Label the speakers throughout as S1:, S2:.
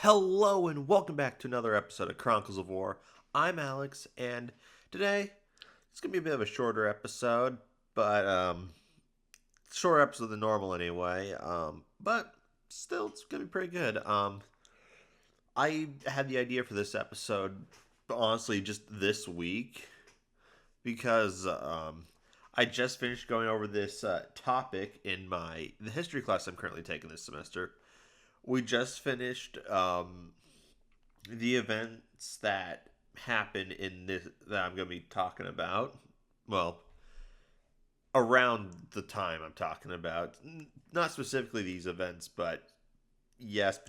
S1: Hello and welcome back to another episode of Chronicles of War. I'm Alex, and today it's gonna be a bit of a shorter episode, but shorter episode than normal anyway. But still, it's gonna be pretty good. I had the idea for this episode, honestly, just this week because I just finished going over this topic in the history class I'm currently taking this semester. We just finished the events that happened in this that I'm going to be talking about. Well, around the time I'm talking about, not specifically these events, but yes,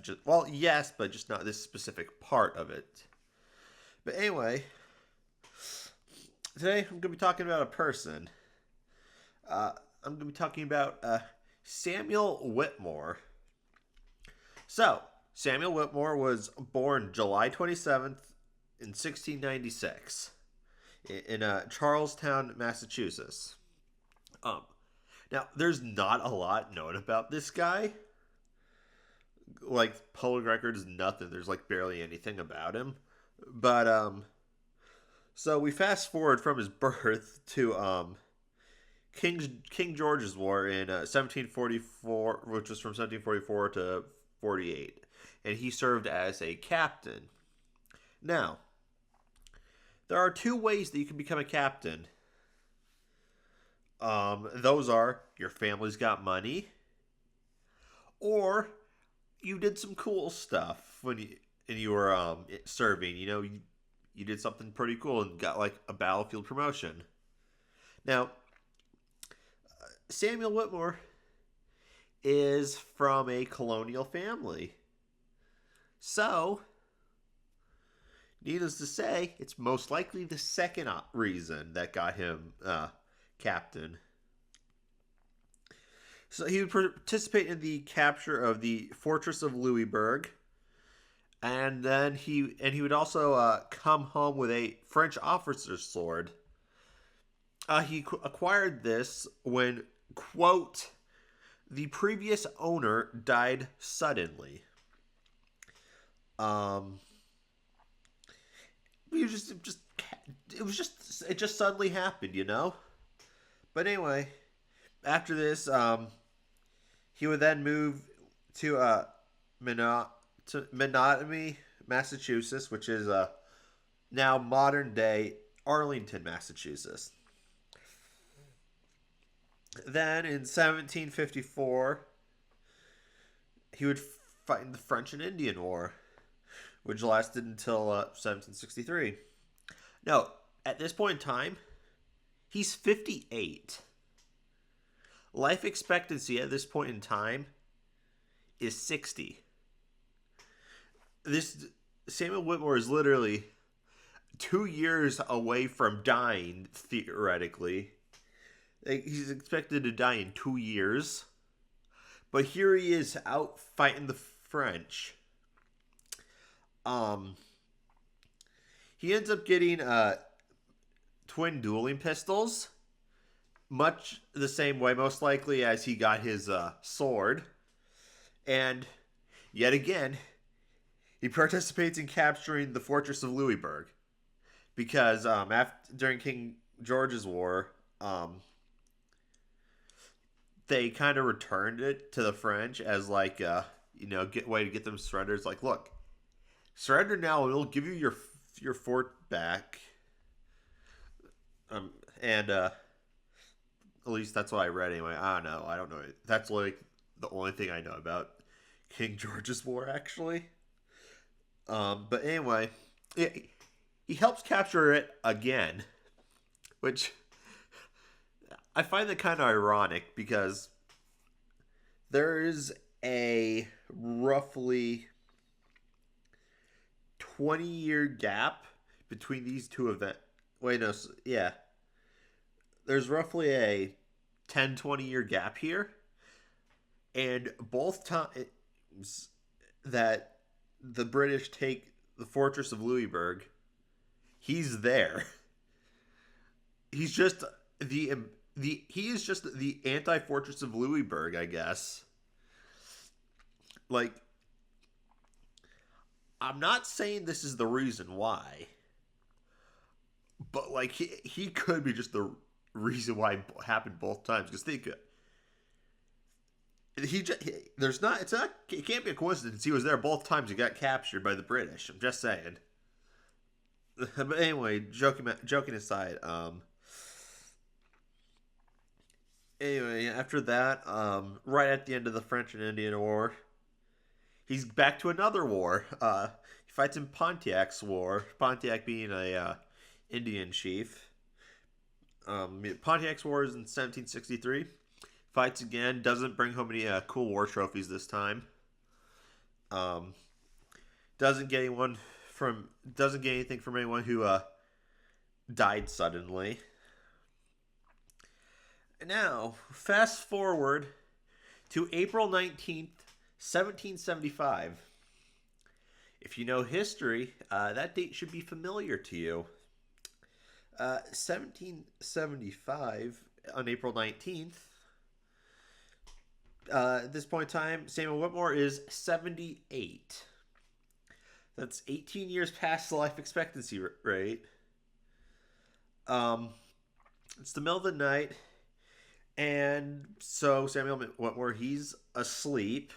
S1: but just not this specific part of it. But anyway, today I'm going to be talking about a person. I'm going to be talking about Samuel Whitmore. So, Samuel Whitmore was born July 27th in 1696 in Charlestown, Massachusetts. Um, Now, there's not a lot known about this guy. Like, public records, nothing. There's, like, barely anything about him. But, so we fast forward from his birth to, King George's War in 1744, which was from 1744 to 48, and he served as a captain. Now, there are two ways that you can become a captain. Those are your family's got money, or you did some cool stuff when you were serving. You did something pretty cool and got like a battlefield promotion. Now, Samuel Whitmore is from a colonial family. So, needless to say, it's most likely the second reason that got him captain. So he would participate in the capture of the fortress of Louisburg, and then he would also come home with a French officer's sword. He acquired this when, quote, the previous owner died suddenly. Um, it just suddenly happened, you know. But anyway, after this, he would then move to Menominee, Massachusetts, which is now modern day Arlington, Massachusetts. Then in 1754, he would fight in the French and Indian War, which lasted until 1763. Now, at this point in time, he's 58. Life expectancy at this point in time is 60. This Samuel Whitmore is literally 2 years away from dying, theoretically. He's expected to die in 2 years. But here he is out fighting the French. He ends up getting twin dueling pistols, much the same way, most likely, as he got his sword. And yet again, he participates in capturing the fortress of Louisburg, because during King George's War, they kind of returned it to the French as like way to get them surrendered. It's like, look, surrender now, and we'll give you your fort back. And at least that's what I read anyway. I don't know. I don't know. That's like the only thing I know about King George's War, actually. But anyway, he helps capture it again, which I find that kind of ironic because there is a roughly 20-year gap between these two events. Wait, no, yeah. There's roughly a 10-20 year gap here. And both times that the British take the fortress of Louisburg, he's there. He's just he is just the anti-fortress of Louisburg, I guess. Like, I'm not saying this is the reason why, but like he could be just the reason why it happened both times. Because think there's not it's not it can't be a coincidence. He was there both times. He got captured by the British. I'm just saying. But anyway, joking aside, anyway, after that, right at the end of the French and Indian War, he's back to another war. He fights in Pontiac's War. Pontiac being a Indian chief. Pontiac's War is in 1763. Fights again. Doesn't bring home any cool war trophies this time. Um, doesn't get anyone doesn't get anything from anyone who died suddenly. Now, fast forward to April 19th, 1775. If you know history, that date should be familiar to you. 1775, on April 19th, at this point in time, Samuel Whitmore is 78. That's 18 years past the life expectancy rate. It's the middle of the night, and so Samuel Whitmore, he's asleep,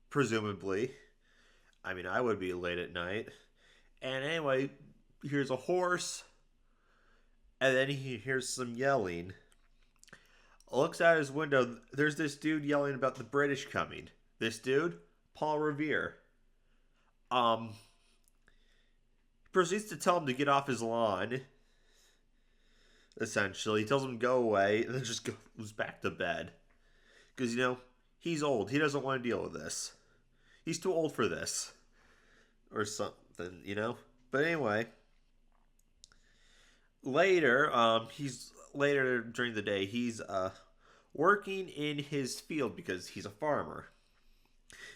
S1: presumably. I mean, I would be late at night. And anyway, he hears a horse, and then he hears some yelling. Looks out his window. There's this dude yelling about the British coming. This dude, Paul Revere. He proceeds to tell him to get off his lawn. Essentially, he tells him to go away, and then just goes back to bed. Because, he's old. He doesn't want to deal with this. He's too old for this. Or something, But anyway, later during the day, he's working in his field because he's a farmer.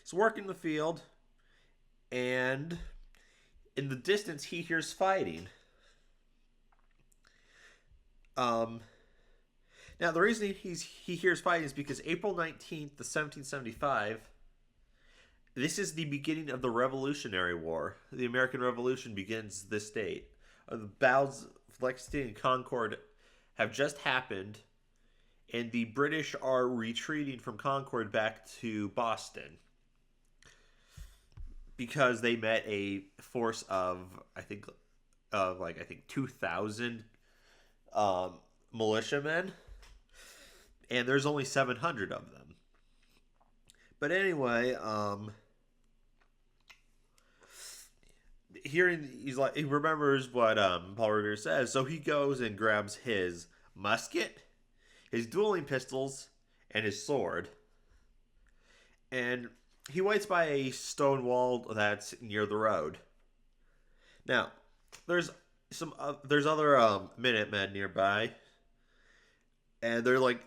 S1: He's working the field, and in the distance, he hears fighting. Now the reason he hears fighting is because April 19th, 1775, this is the beginning of the Revolutionary War. The American Revolution begins this date. The battles of Lexington and Concord have just happened, and the British are retreating from Concord back to Boston because they met a force of I think 2,000 militiamen, and there's only 700 of them. But anyway, he remembers what Paul Revere says, so he goes and grabs his musket, his dueling pistols, and his sword, and he waits by a stone wall that's near the road. Now, there's other Minutemen nearby, and they're like,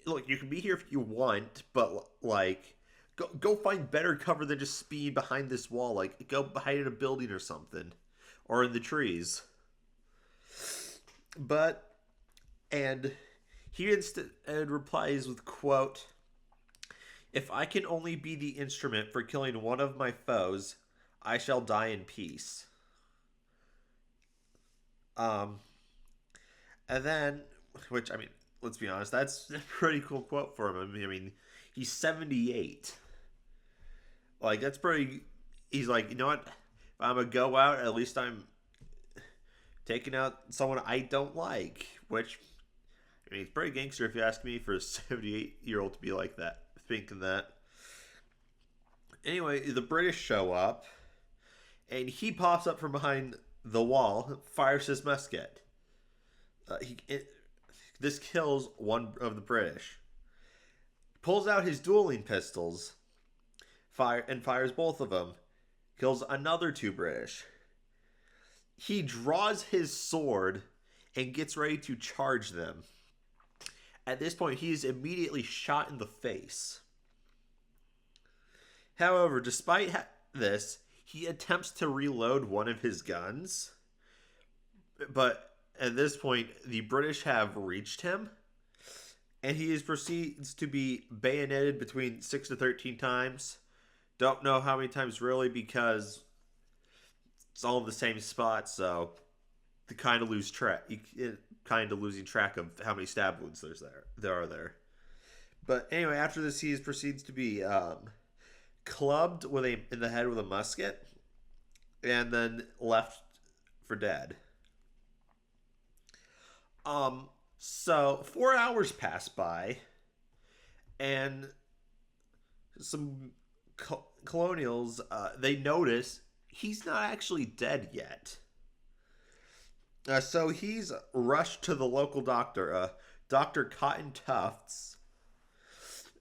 S1: "Look, you can be here if you want, but like, go find better cover than just being behind this wall. Like, go behind a building or something, or in the trees." And he instead replies with, quote, "If I can only be the instrument for killing one of my foes, I shall die in peace." And then, which, I mean, let's be honest, that's a pretty cool quote for him. I mean, he's 78. Like, that's pretty. He's like, you know what? If I'm gonna go out, at least I'm taking out someone I don't like. Which, I mean, it's pretty gangster if you ask me, for a 78-year-old to be like that, thinking that. Anyway, the British show up, and he pops up from behind the wall, fires his musket. This kills one of the British. Pulls out his dueling pistols, fires both of them. Kills another 2 British. He draws his sword and gets ready to charge them. At this point, he is immediately shot in the face. However, despite this, he attempts to reload one of his guns, but at this point, the British have reached him, and he proceeds to be bayoneted between 6 to 13 times, Don't know how many times really because it's all in the same spot, so you kind of lose track. You kind of losing track of how many stab wounds there are there. But anyway, after this, he proceeds to be clubbed in the head with a musket, and then left for dead. So 4 hours pass by, and some colonials they notice he's not actually dead yet. So he's rushed to the local doctor, Dr. Cotton Tufts,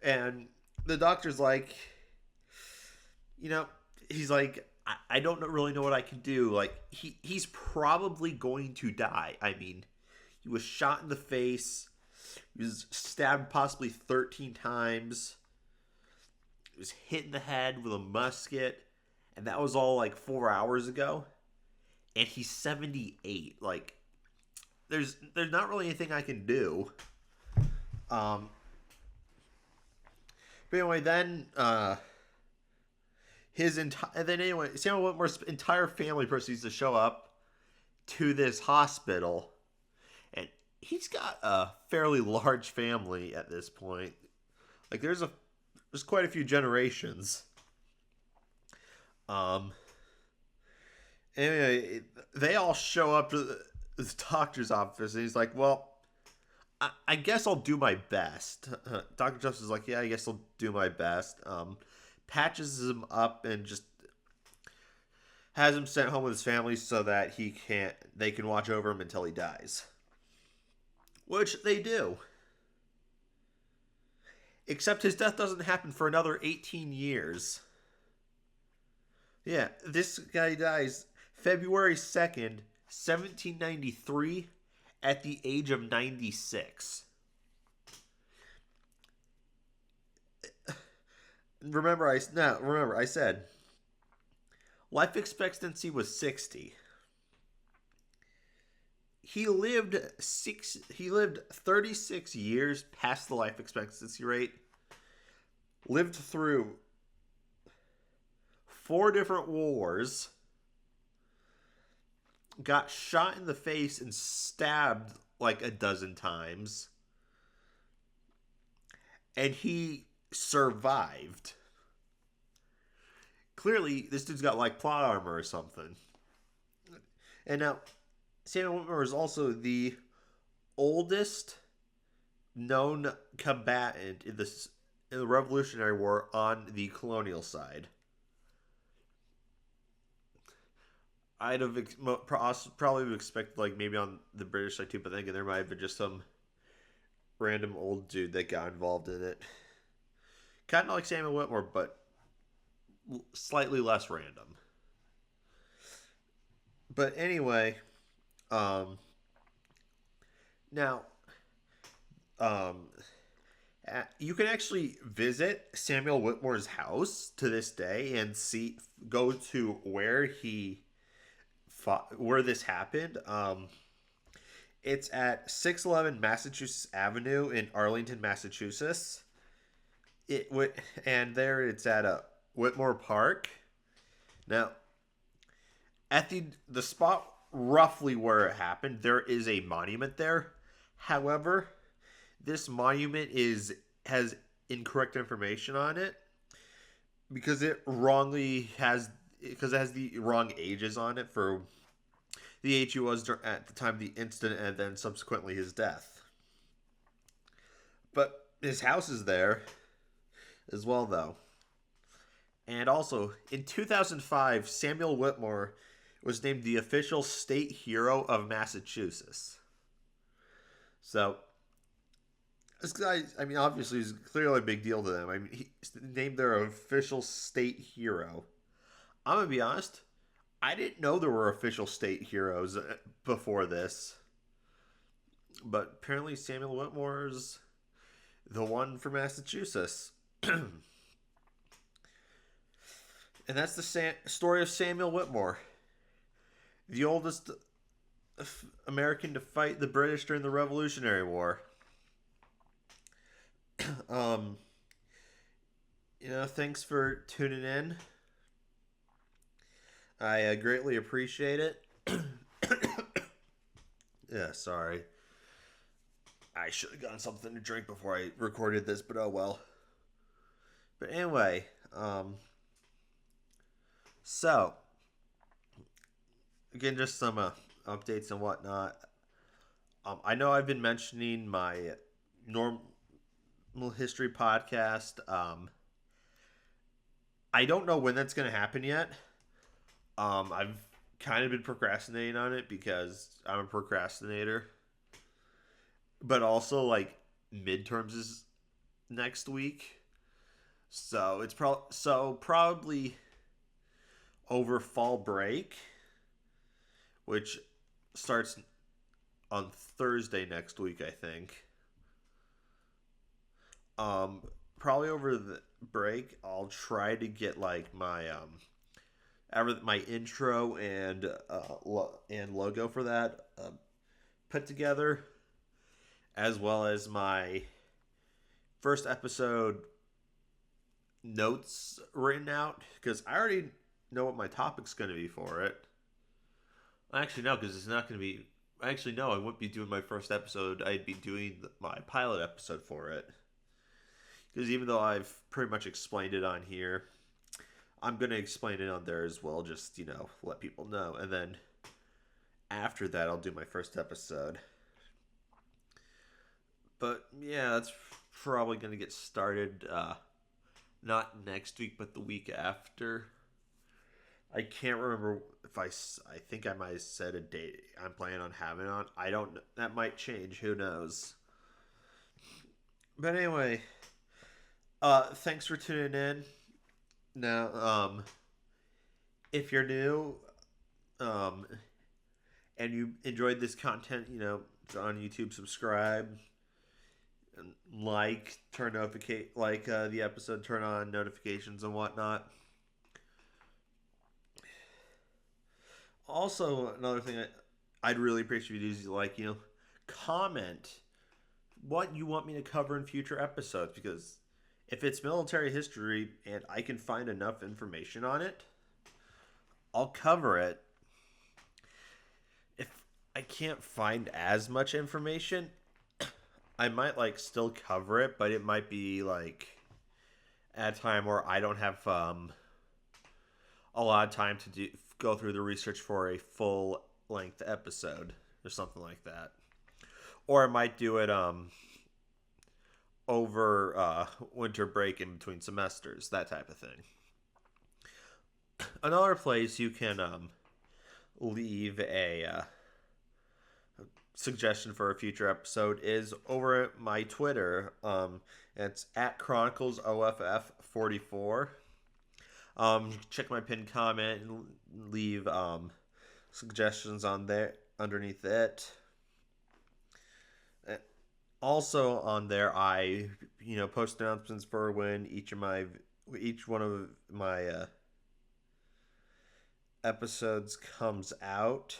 S1: and the doctor's like, you know, he's like, I don't really know what I can do. Like, he's probably going to die. I mean, he was shot in the face, he was stabbed possibly 13 times, he was hit in the head with a musket, and that was all like 4 hours ago. And he's 78. Like, there's not really anything I can do. Um, but anyway, then Samuel Whitmore's entire family proceeds to show up to this hospital, and he's got a fairly large family at this point. Like, there's quite a few generations. Um, anyway, they all show up to the doctor's office, and he's like, "Well, I guess I'll do my best." Dr. Justice is like, "Yeah, I guess I'll do my best." Patches him up and just has him sent home with his family so that they can watch over him until he dies. Which they do. Except his death doesn't happen for another 18 years. Yeah, this guy dies February 2nd, 1793, at the age of 96. Remember, I said life expectancy was 60. He lived 36 years past the life expectancy rate. Lived through 4 different wars. Got shot in the face and stabbed like a dozen times. And he survived. Clearly, this dude's got like plot armor or something. And now, Samuel Whitmore is also the oldest known combatant in the Revolutionary War on the colonial side. I'd have probably would expect like maybe on the British side too, but then again, there might have been just some random old dude that got involved in it. Kind of like Samuel Whitmore, but slightly less random. But anyway, um, now, um, you can actually visit Samuel Whitmore's house to this day and go to where where this happened. It's at 611 Massachusetts Avenue in Arlington, Massachusetts. And there it's at a Whitmore Park. Now, at the spot roughly where it happened, there is a monument there. However, this monument has incorrect information on it because it has the wrong ages on it for the age he was at the time of the incident and then subsequently his death. But his house is there as well, though. And also, in 2005, Samuel Whitmore was named the official state hero of Massachusetts. So, this guy, I mean, obviously, is clearly a big deal to them. I mean, he named their official state hero. I'm going to be honest, I didn't know there were official state heroes before this. But apparently, Samuel Whitmore's the one for Massachusetts. And that's the story of Samuel Whitmore, the oldest American to fight the British during the Revolutionary War. Thanks for tuning in. I greatly appreciate it. Yeah, sorry. I should have gotten something to drink before I recorded this, but oh well. But anyway, so again, just some updates and whatnot. I know I've been mentioning my normal history podcast. I don't know when that's going to happen yet. I've kind of been procrastinating on it because I'm a procrastinator. But also, like, midterms is next week. So it's probably over fall break, which starts on Thursday next week, I think. Um, Probably over the break, I'll try to get like my intro and logo for that put together, as well as my first episode notes written out because I already know what my topic's going to be for it. Actually, no, because it's not going to be. Actually, no, I wouldn't be doing my first episode. I'd be doing my pilot episode for it. Because even though I've pretty much explained it on here, I'm going to explain it on there as well, just, let people know. And then after that, I'll do my first episode. But yeah, that's probably going to get started not next week, but the week after. I can't remember if I think I might have said a date I'm planning on having on. I don't. That might change. Who knows? But anyway, thanks for tuning in. Now, if you're new, um, and you enjoyed this content, on YouTube, subscribe, and the episode, turn on notifications and whatnot. Also, another thing I'd really appreciate is comment what you want me to cover in future episodes, because if it's military history and I can find enough information on it, I'll cover it. If I can't find as much information, I might still cover it, but it might be at a time where I don't have a lot of time to go through the research for a full length episode or something like that. Or I might do it over winter break in between semesters, that type of thing. Another place you can leave a suggestion for a future episode is over at my Twitter. It's at ChroniclesOFF44. Check my pinned comment and leave suggestions on there underneath it. Also on there, I post announcements for when each one of my episodes comes out.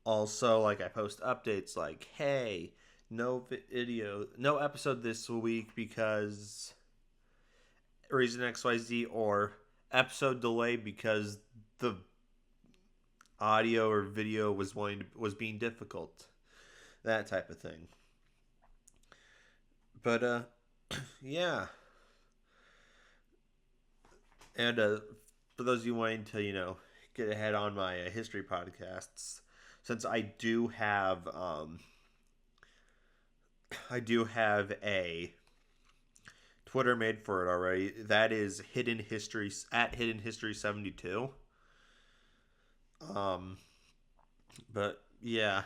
S1: Also, I post updates like, hey, no episode this week because reason XYZ, or episode delay because the audio or video was being difficult, that type of thing. But yeah, and for those of you wanting to get ahead on my history podcasts, since I do have a Twitter made for it already. That is Hidden History at Hidden History 72. But yeah,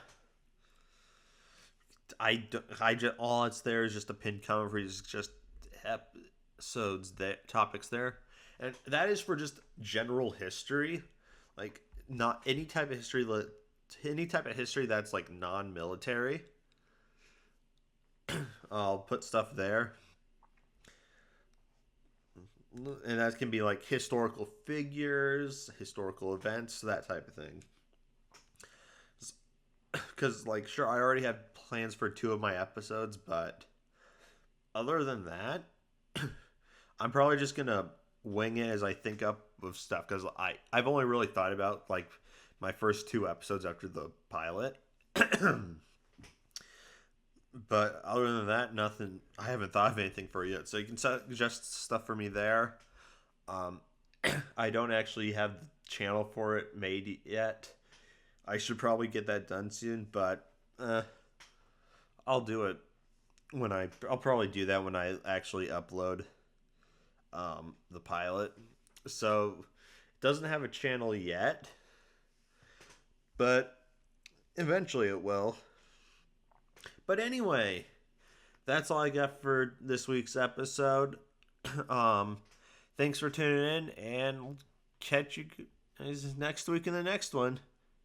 S1: I just all it's there is just a pinned comment for just episodes topics there, and that is for just general history, not any type of history, that's non-military. I'll put stuff there. And that can be historical figures, historical events, that type of thing. Because, sure, I already have plans for 2 of my episodes, but other than that, I'm probably just gonna wing it as I think up of stuff because I've only really thought about like my first two episodes after the pilot. But other than that, nothing. I haven't thought of anything for you yet, so you can suggest stuff for me there. Um, I don't actually have the channel for it made yet. I should probably get that done soon, but I'll do it when I'll probably do that when I actually upload the pilot. So it doesn't have a channel yet, but eventually it will. But anyway, that's all I got for this week's episode. um, Thanks for tuning in, and catch you guys next week in the next one.